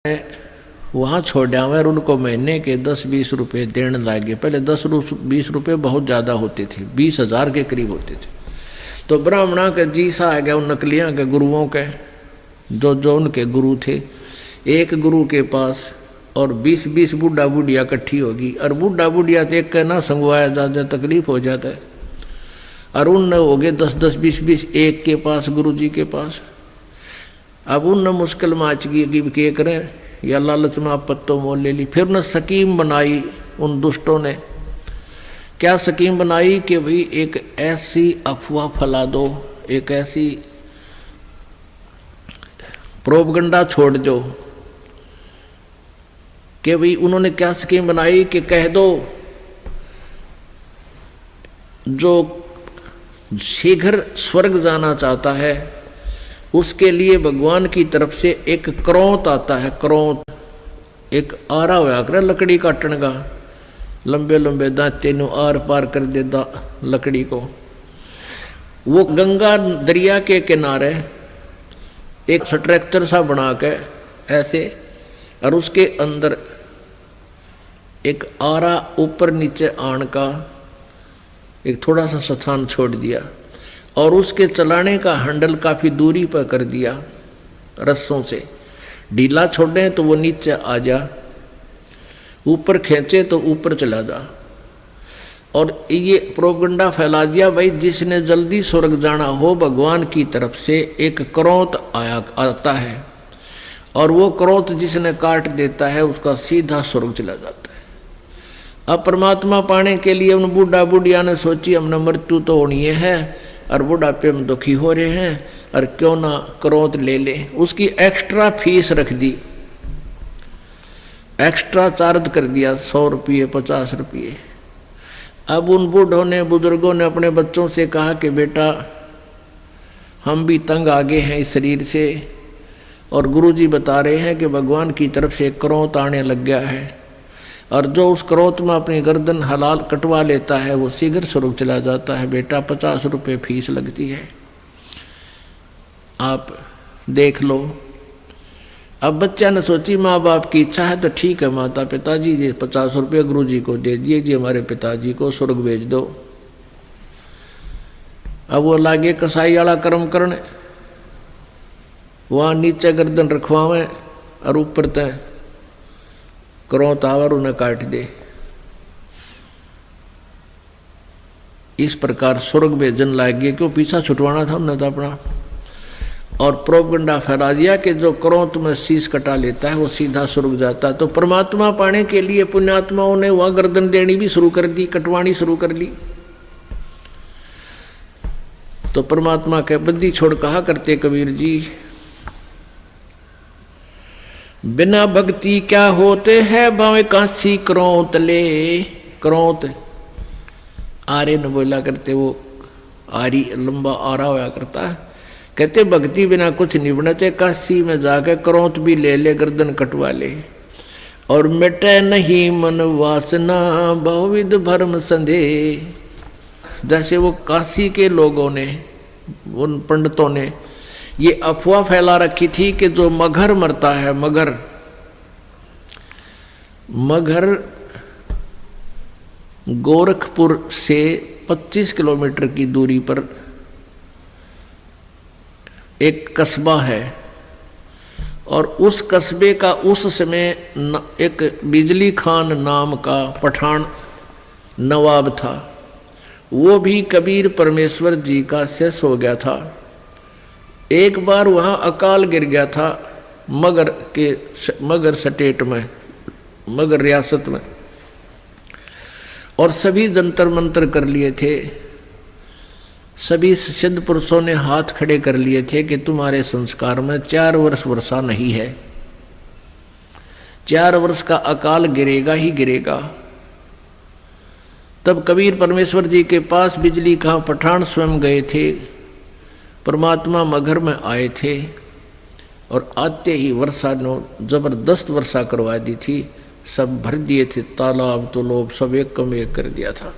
वहाँ छोड़ा और उनको महीने के 10-20 रुपये देने लगे। पहले 10-20 रुपये बहुत ज़्यादा होते थे, 20,000 के करीब होते थे। तो ब्राह्मणा के जीसा आ गया उन नकलियाँ के गुरुओं के, जो उनके गुरु थे। एक गुरु के पास और 20-20 बूढ़ा बूढ़िया इकट्ठी होगी, और बूढ़ा बूढ़िया तो एक ना संगवाया जा तकलीफ हो जाता है। और उन हो गए 10-10, 20-20 एक के पास, गुरु जी के पास। अब उन मुश्किल में आच गई कि क्या करें, या लालच में आप पत्तों मोल ले ली। फिर उन्हें स्कीम बनाई उन दुष्टों ने। क्या स्कीम बनाई कि भाई एक ऐसी अफवाह फैला दो, एक ऐसी प्रोपगंडा छोड़ दो कि भाई उन्होंने क्या स्कीम बनाई कि कह दो जो शीघ्र स्वर्ग जाना चाहता है उसके लिए भगवान की तरफ से एक क्रोंत आता है। क्रोंत एक आरा होया करे लकड़ी काटने का, लंबे लंबे दांते नु आर पार कर देता लकड़ी को। वो गंगा दरिया के किनारे एक स्ट्रक्चर सा बना के ऐसे, और उसके अंदर एक आरा ऊपर नीचे आन का एक थोड़ा सा स्थान छोड़ दिया, और उसके चलाने का हैंडल काफ़ी दूरी पर कर दिया रस्सों से। ढीला छोड़े तो वो नीचे आ जा, ऊपर खींचे तो ऊपर चला जा। और ये प्रोपगंडा फैला दिया भाई जिसने जल्दी स्वर्ग जाना हो भगवान की तरफ से एक क्रोंत आता है, और वो क्रोंत जिसने काट देता है उसका सीधा स्वर्ग चला जाता है। अब परमात्मा पाने के लिए उन बूढ़ा बूढ़िया ने सोची हमने मृत्यु तो होनी है और बुढ़ापे में दुखी हो रहे हैं, और क्यों ना क्रोंत ले ले। उसकी एक्स्ट्रा फीस रख दी, एक्स्ट्रा चार्ज कर दिया 100 रुपये 50 रुपये। अब उन बूढ़ों ने बुजुर्गों ने अपने बच्चों से कहा कि बेटा हम भी तंग आ गए हैं इस शरीर से, और गुरुजी बता रहे हैं कि भगवान की तरफ से क्रोंत आने लग गया है, और जो उस क्रोंत में अपनी गर्दन हलाल कटवा लेता है वो शीघ्र स्वर्ग चला जाता है। बेटा 50 रुपये फीस लगती है, आप देख लो। अब बच्चा ने सोची माँ बाप की इच्छा है तो ठीक है माता पिताजी, ये 50 रुपये गुरु जी को दे दिए जी, हमारे पिताजी को स्वर्ग भेज दो। अब वो लागे कसाई वाला कर्म करने, वहाँ नीचे गर्दन रखवावें और ऊपर तय क्रोंत आवर उन्हें काट दे। इस प्रकार स्वर्ग भेजन लाग गए, क्यों पीछा छुटवाना था उन्हें तो अपना। और प्रोपगंडा फैला दिया कि जो क्रोंत में शीश कटा लेता है वो सीधा स्वर्ग जाता है। तो परमात्मा पाने के लिए पुण्यात्माओं ने वहां गर्दन देनी भी शुरू कर दी, कटवानी शुरू कर ली। तो परमात्मा के बद्दी छोड़ कहा करते कबीर जी, बिना भक्ति क्या होते हैं भावे कांसी क्रोंत ले। क्रोंत आरे न बोला करते, वो आरी लंबा आरा होया करता है। कहते भक्ति बिना कुछ नहीं बना, चाहे काशी में जाकर क्रोंत भी ले ले, गर्दन कटवा ले। और मिटे नहीं मन वासना बहुविध भरम संदेह। जैसे वो काशी के लोगों ने, उन पंडितों ने ये अफवाह फैला रखी थी कि जो मगर मरता है, मगर गोरखपुर से 25 किलोमीटर की दूरी पर एक कस्बा है, और उस कस्बे का उस समय एक बिजली खान नाम का पठान नवाब था। वो भी कबीर परमेश्वर जी का शिष्य हो गया था। एक बार वहाँ अकाल गिर गया था मगर स्टेट में, मगर रियासत में, और सभी जंतर मंतर कर लिए थे। सभी सिद्ध पुरुषों ने हाथ खड़े कर लिए थे कि तुम्हारे संस्कार में 4 वर्ष वर्षा नहीं है, 4 वर्ष का अकाल गिरेगा ही गिरेगा। तब कबीर परमेश्वर जी के पास बिजली खां पठान स्वयं गए थे, परमात्मा मगर में आए थे, और आते ही वर्षा ने जबरदस्त वर्षा करवा दी थी। सब भर दिए थे तालाब तो लोग सब एक कम एक कर दिया था।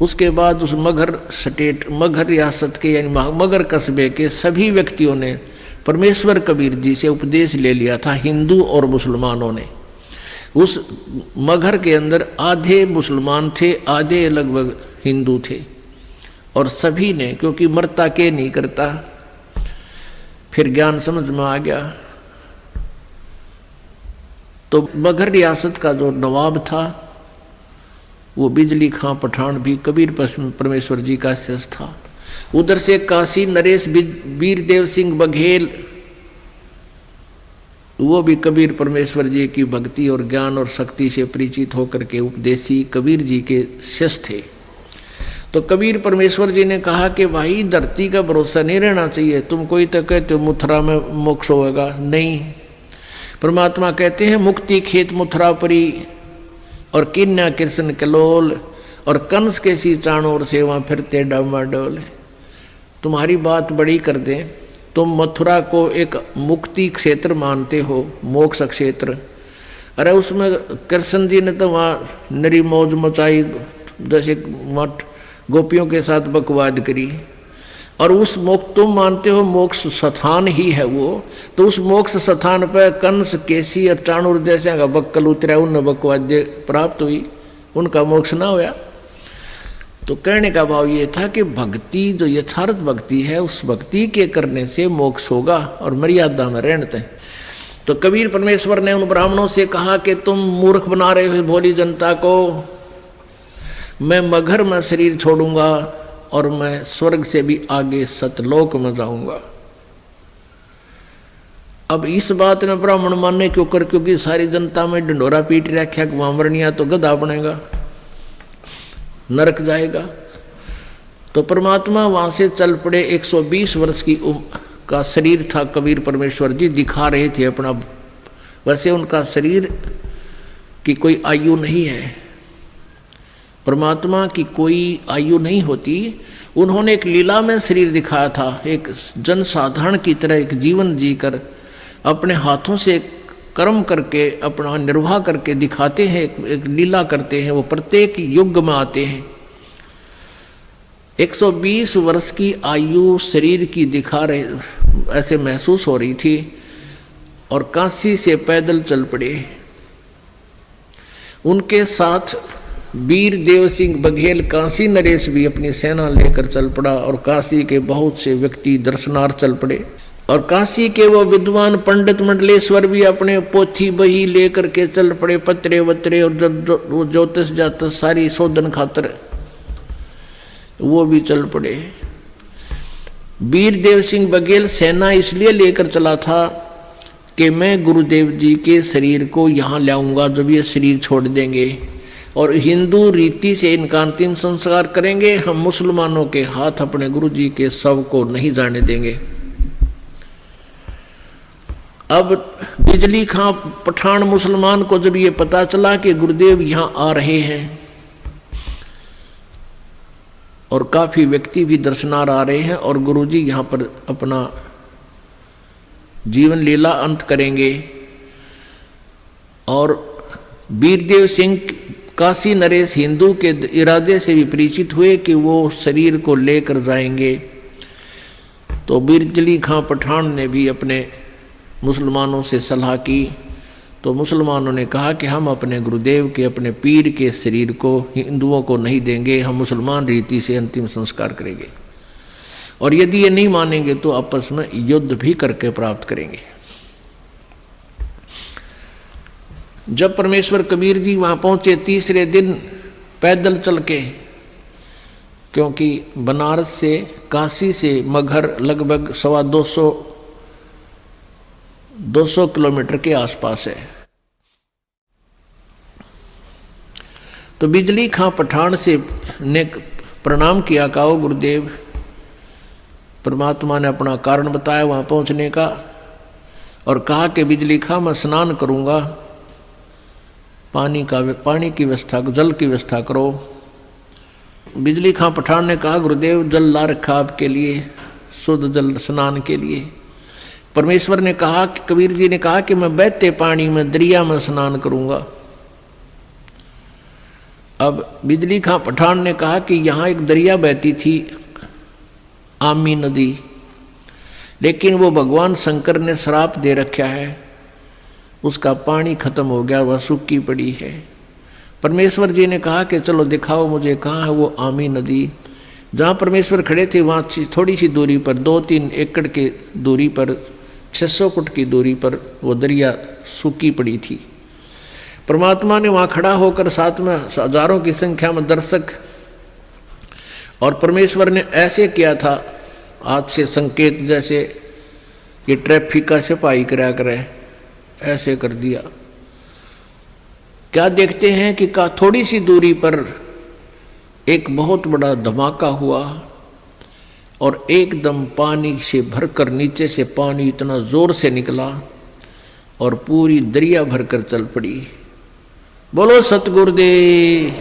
उसके बाद उस मगर स्टेट, मगर रियासत के यानी मगर कस्बे के सभी व्यक्तियों ने परमेश्वर कबीर जी से उपदेश ले लिया था हिंदू और मुसलमानों ने। उस मगहर के अंदर आधे मुसलमान थे, आधे लगभग हिंदू थे, और सभी ने, क्योंकि मरता के नहीं करता, फिर ज्ञान समझ में आ गया। तो मगहर रियासत का जो नवाब था वो बिजली खां पठान भी कबीर परमेश्वर जी का शिष्य था। उधर से काशी नरेश वीरदेव सिंह बघेल, वो भी कबीर परमेश्वर जी की भक्ति और ज्ञान और शक्ति से परिचित होकर के उपदेशी कबीर जी के शिष्य थे। तो कबीर परमेश्वर जी ने कहा कि भाई धरती का भरोसा नहीं रहना चाहिए। तुम कोई तो कहते हो मथुरा में मोक्ष होगा, नहीं। परमात्मा कहते हैं मुक्ति खेत मथुरा परी और किन्या कृष्ण कलोल और कंस के सी चाणोर से वहाँ फिरते डामाडोल। तुम्हारी बात बड़ी कर दें, तुम मथुरा को एक मुक्ति क्षेत्र मानते हो, मोक्ष क्षेत्र। अरे उसमें कृष्ण जी ने तो वहाँ नरी मौज मचाई, जैसे मठ गोपियों के साथ बकवाद करी, और उस मोक्ष तुम मानते हो मोक्ष स्थान ही है वो। तो उस मोक्ष स्थान पर कंस केसी और चाणूर जैसे का बक्कल उतरा, उन बकवाद प्राप्त हुई, उनका मोक्ष ना होया। तो कहने का भाव ये था कि भक्ति जो यथार्थ भक्ति है, उस भक्ति के करने से मोक्ष होगा और मर्यादा में रहते हैं। तो कबीर परमेश्वर ने उन ब्राह्मणों से कहा कि तुम मूर्ख बना रहे हो भोली जनता को, मैं मगहर में शरीर छोड़ूंगा और मैं स्वर्ग से भी आगे सतलोक में जाऊंगा। अब इस बात में ब्राह्मण मानने क्यों कर, क्योंकि सारी जनता में ढंडोरा पीट रखा कि वहां मरनिया तो गधा बनेगा, नरक जाएगा। तो परमात्मा वहां से चल पड़े। 120 वर्ष की का शरीर था कबीर परमेश्वर जी, दिखा रहे थे अपना। वैसे उनका शरीर की कोई आयु नहीं है, परमात्मा की कोई आयु नहीं होती। उन्होंने एक लीला में शरीर दिखाया था, एक जनसाधारण की तरह एक जीवन जीकर अपने हाथों से कर्म करके अपना निर्वाह करके दिखाते हैं, एक लीला करते हैं। वो प्रत्येक युग में आते हैं। 120 वर्ष की आयु शरीर की दिखा रहे, ऐसे महसूस हो रही थी, और काशी से पैदल चल पड़े। उनके साथ वीरदेव सिंह बघेल काशी नरेश भी अपनी सेना लेकर चल पड़ा, और काशी के बहुत से व्यक्ति दर्शनार्थ चल पड़े। और काशी के वो विद्वान पंडित मंडलेश्वर भी अपने पोथी बही लेकर के चल पड़े, पत्रे वत्रे और ज्योतिष जातस सारी शोधन खातर वो भी चल पड़े। वीरदेव सिंह बघेल सेना इसलिए लेकर चला था कि मैं गुरुदेव जी के शरीर को यहाँ लाऊंगा जब ये शरीर छोड़ देंगे, और हिंदू रीति से इनका अंतिम संस्कार करेंगे। हम मुसलमानों के हाथ अपने गुरु जी के शव को नहीं जाने देंगे। अब बिजली खां पठान मुसलमान को जब ये पता चला कि गुरुदेव यहाँ आ रहे हैं, और काफी व्यक्ति भी दर्शनार आ रहे हैं, और गुरुजी यहाँ पर अपना जीवन लीला अंत करेंगे, और वीरदेव सिंह काशी नरेश हिंदू के इरादे से भी परिचित हुए कि वो शरीर को लेकर जाएंगे। तो बिजली खां पठान ने भी अपने मुसलमानों से सलाह की। तो मुसलमानों ने कहा कि हम अपने गुरुदेव के, अपने पीर के शरीर को हिंदुओं को नहीं देंगे, हम मुसलमान रीति से अंतिम संस्कार करेंगे, और यदि ये नहीं मानेंगे तो आपस में युद्ध भी करके प्राप्त करेंगे। जब परमेश्वर कबीर जी वहाँ पहुँचे तीसरे दिन पैदल चल के, क्योंकि बनारस से काशी से मगहर लगभग 200 किलोमीटर के आसपास है। तो बिजली खां पठान से ने प्रणाम किया, कहो गुरुदेव। परमात्मा ने अपना कारण बताया वहाँ पहुँचने का, और कहा कि बिजली खां मैं स्नान करूँगा, पानी की व्यवस्था, जल की व्यवस्था करो। बिजली खां पठान ने कहा गुरुदेव जल ला रखा आपके लिए, शुद्ध जल स्नान के लिए। परमेश्वर ने कहा कि कबीर जी ने कहा कि मैं बहते पानी में दरिया में स्नान करूंगा। अब बिजली खां पठान ने कहा कि यहाँ एक दरिया बहती थी, आमी नदी, लेकिन वो भगवान शंकर ने श्राप दे रखा है, उसका पानी खत्म हो गया, वह सूखी पड़ी है। परमेश्वर जी ने कहा कि चलो दिखाओ मुझे कहाँ है वो आमी नदी। जहाँ परमेश्वर खड़े थे वहाँ थोड़ी सी दूरी पर, 2-3 एकड़ की दूरी पर, 600 फुट की दूरी पर वो दरिया सूखी पड़ी थी। परमात्मा ने वहाँ खड़ा होकर साथ में हजारों की संख्या में दर्शक, और परमेश्वर ने ऐसे किया था हाथ से संकेत, जैसे ये ट्रैफिक का सिपाही करा करे, ऐसे कर दिया। क्या देखते हैं कि थोड़ी सी दूरी पर एक बहुत बड़ा धमाका हुआ और एकदम पानी से भरकर नीचे से पानी इतना जोर से निकला और पूरी दरिया भरकर चल पड़ी। बोलो सतगुरुदेव।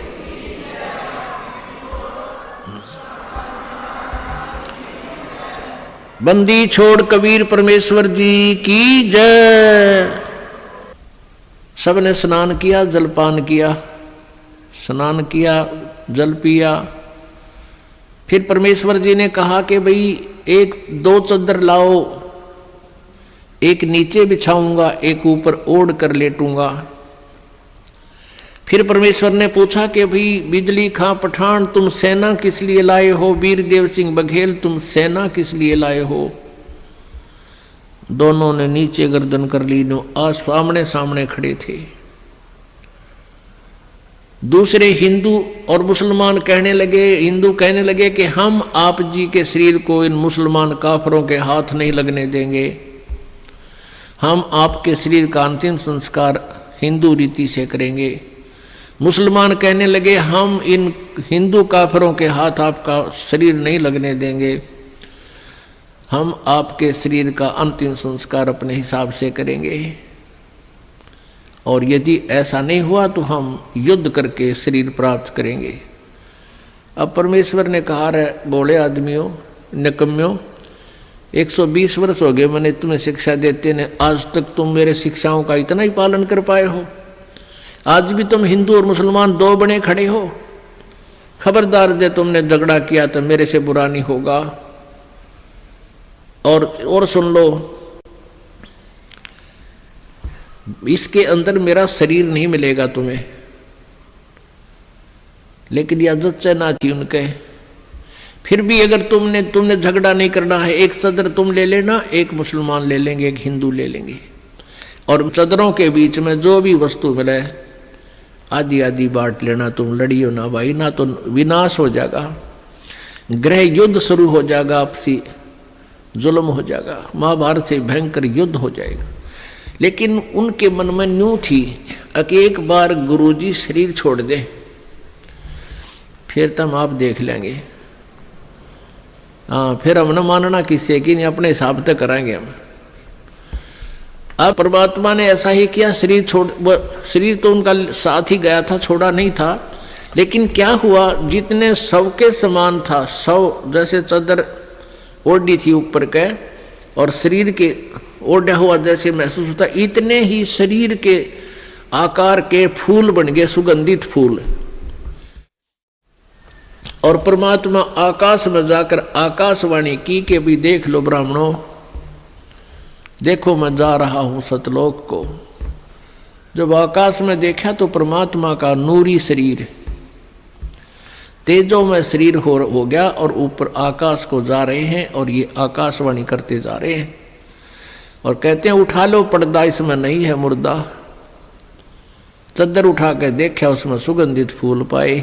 बंदी छोड़ कबीर परमेश्वर जी की जय। सबने स्नान किया, जलपान किया, स्नान किया, जल पिया। फिर परमेश्वर जी ने कहा कि भाई 1-2 चद्दर लाओ, एक नीचे बिछाऊंगा, एक ऊपर ओढ़ कर लेटूंगा। फिर परमेश्वर ने पूछा कि भाई बिजली खां पठान तुम सेना किस लिए लाए हो, वीर देव सिंह बघेल तुम सेना किस लिए लाए हो। दोनों ने नीचे गर्दन कर ली, आज सामने सामने खड़े थे। दूसरे हिंदू और मुसलमान कहने लगे, हिंदू कहने लगे कि हम आप जी के शरीर को इन मुसलमान काफरों के हाथ नहीं लगने देंगे, हम आपके शरीर का अंतिम संस्कार हिंदू रीति से करेंगे। मुसलमान कहने लगे हम इन हिंदू काफरों के हाथ आपका शरीर नहीं लगने देंगे, हम आपके शरीर का अंतिम संस्कार अपने हिसाब से करेंगे, और यदि ऐसा नहीं हुआ तो हम युद्ध करके शरीर प्राप्त करेंगे। अब परमेश्वर ने कहा रे बोले आदमियों, निकम्यों, 120 वर्ष हो गए मैंने तुम्हें शिक्षा देते ने, आज तक तुम मेरे शिक्षाओं का इतना ही पालन कर पाए हो। आज भी तुम हिंदू और मुसलमान 2 बने खड़े हो। खबरदार दे तुमने झगड़ा किया तो मेरे से बुरा नहीं होगा। और सुन लो, इसके अंदर मेरा शरीर नहीं मिलेगा तुम्हें। लेकिन यह जच्चा ना थी उनके। फिर भी अगर तुमने झगड़ा नहीं करना है, एक चदर तुम ले लेना, एक मुसलमान ले लेंगे, एक हिंदू ले लेंगे, और चदरों के बीच में जो भी वस्तु मिले आधी आधी बांट लेना। तुम लड़ियो ना भाई, ना तो विनाश हो जाएगा, गृह युद्ध शुरू हो जाएगा, आपसी जुल्म हो जाएगा, महाभारत से भयंकर युद्ध हो जाएगा। लेकिन उनके मन में न्यू थी कि एक बार गुरुजी शरीर छोड़ दे फिर तुम आप देख लेंगे। हाँ, फिर हम न मानना किससे कि नहीं, अपने हिसाब तक कराएंगे हम। अब परमात्मा ने ऐसा ही किया, शरीर तो उनका साथ ही गया था, छोड़ा नहीं था। लेकिन क्या हुआ, जितने सबके समान था, सब जैसे चादर ओढ़ी थी ऊपर के और शरीर के ओढ़ा हुआ जैसे महसूस होता, इतने ही शरीर के आकार के फूल बन गए, सुगंधित फूल। और परमात्मा आकाश में जाकर आकाशवाणी की कि भी देख लो ब्राह्मणों, देखो मैं जा रहा हूं सतलोक को। जब आकाश में देखा तो परमात्मा का नूरी शरीर तेजों में शरीर हो गया और ऊपर आकाश को जा रहे हैं, और ये आकाशवाणी करते जा रहे हैं और कहते हैं उठा लो पर्दा, इसमें नहीं है मुर्दा। चद्दर उठा के देखा, उसमें सुगंधित फूल पाए।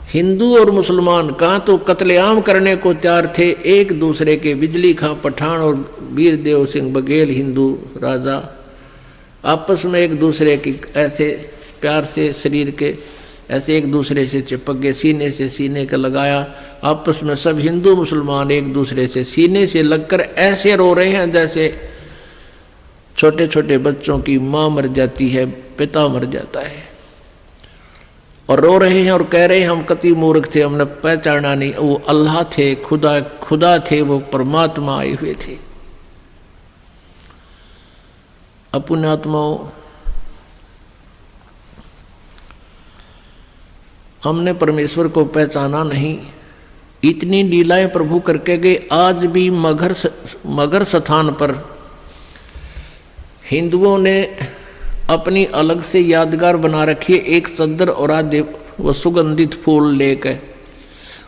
हिंदू और मुसलमान कहाँ तो कत्लेआम करने को तैयार थे एक दूसरे के। बिजली खां पठान और वीर देव सिंह बघेल हिंदू राजा आपस में एक दूसरे की ऐसे प्यार से शरीर के ऐसे एक दूसरे से चिपक गए, सीने से सीने का लगाया। आपस में सब हिंदू मुसलमान एक दूसरे से सीने से लगकर ऐसे रो रहे हैं जैसे छोटे छोटे बच्चों की माँ मर जाती है, पिता मर जाता है, और रो रहे हैं और कह रहे हैं हम कति मूर्ख थे, हमने पहचाना नहीं, वो अल्लाह थे, खुदा थे, वो परमात्मा आए हुए थे। अपने आत्माओं, हमने परमेश्वर को पहचाना नहीं, इतनी लीलाएं प्रभु करके गए। आज भी मगर स्थान पर हिंदुओं ने अपनी अलग से यादगार बना रखी है, एक चद्दर और आधे वो सुगंधित फूल लेकर,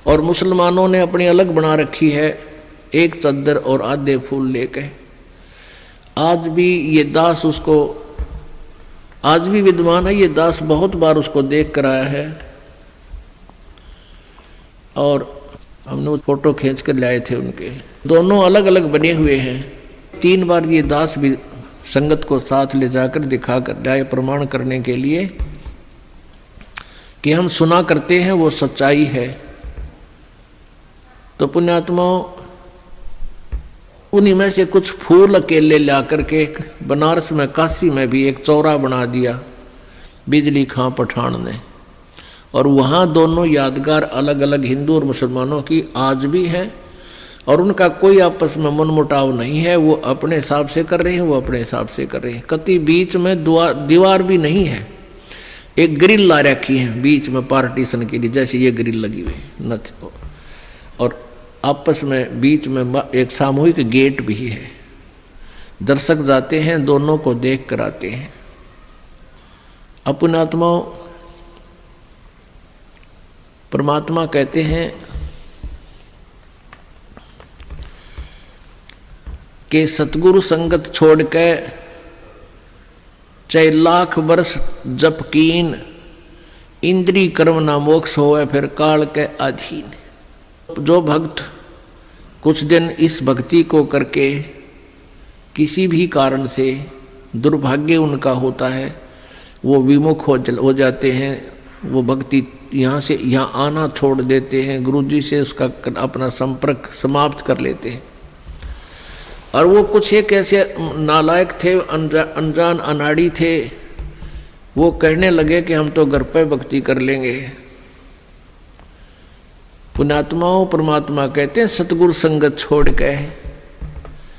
और मुसलमानों ने अपनी अलग बना रखी है, एक चद्दर और आधे फूल लेकर। आज भी ये दास उसको, आज भी विद्वान है ये दास, बहुत बार उसको देख कर आया है, और हमने वो फोटो खींच कर लाए थे उनके। दोनों अलग अलग बने हुए हैं। 3 बार ये दास भी संगत को साथ ले जाकर दिखा कर लाए, प्रमाण करने के लिए कि हम सुना करते हैं वो सच्चाई है। तो पुण्यात्माओं, उन्हीं में से कुछ फूल अकेले ला करके बनारस में, काशी में भी एक चौरा बना दिया बिजली खां पठान ने, और वहाँ दोनों यादगार अलग अलग हिंदू और मुसलमानों की आज भी हैं, और उनका कोई आपस में मनमुटाव नहीं है। वो अपने हिसाब से कर रहे हैं, वो अपने हिसाब से कर रहे हैं। कति बीच में दीवार भी नहीं है, एक ग्रिल ला रखी है बीच में पार्टीशन के लिए, जैसे ये ग्रिल लगी हुई न, और आपस में बीच में एक सामूहिक गेट भी है। दर्शक जाते हैं, दोनों को देख कर आते हैं। अपने आत्माओं, परमात्मा कहते हैं कि सतगुरु संगत छोड़ के चाहे लाख वर्ष जप कीन, इंद्री कर्म ना मोक्ष होए फिर काल के अधीन। जो भक्त कुछ दिन इस भक्ति को करके किसी भी कारण से दुर्भाग्य उनका होता है, वो विमुख हो जाते हैं, वो भक्ति यहाँ से यहाँ आना छोड़ देते हैं, गुरुजी से उसका अपना संपर्क समाप्त कर लेते हैं। और वो कुछ एक ऐसे नालायक थे, अनजान अनाड़ी थे, वो कहने लगे कि हम तो घर पे भक्ति कर लेंगे। पुण्यात्माओं, परमात्मा कहते हैं सतगुरु संगत छोड़ के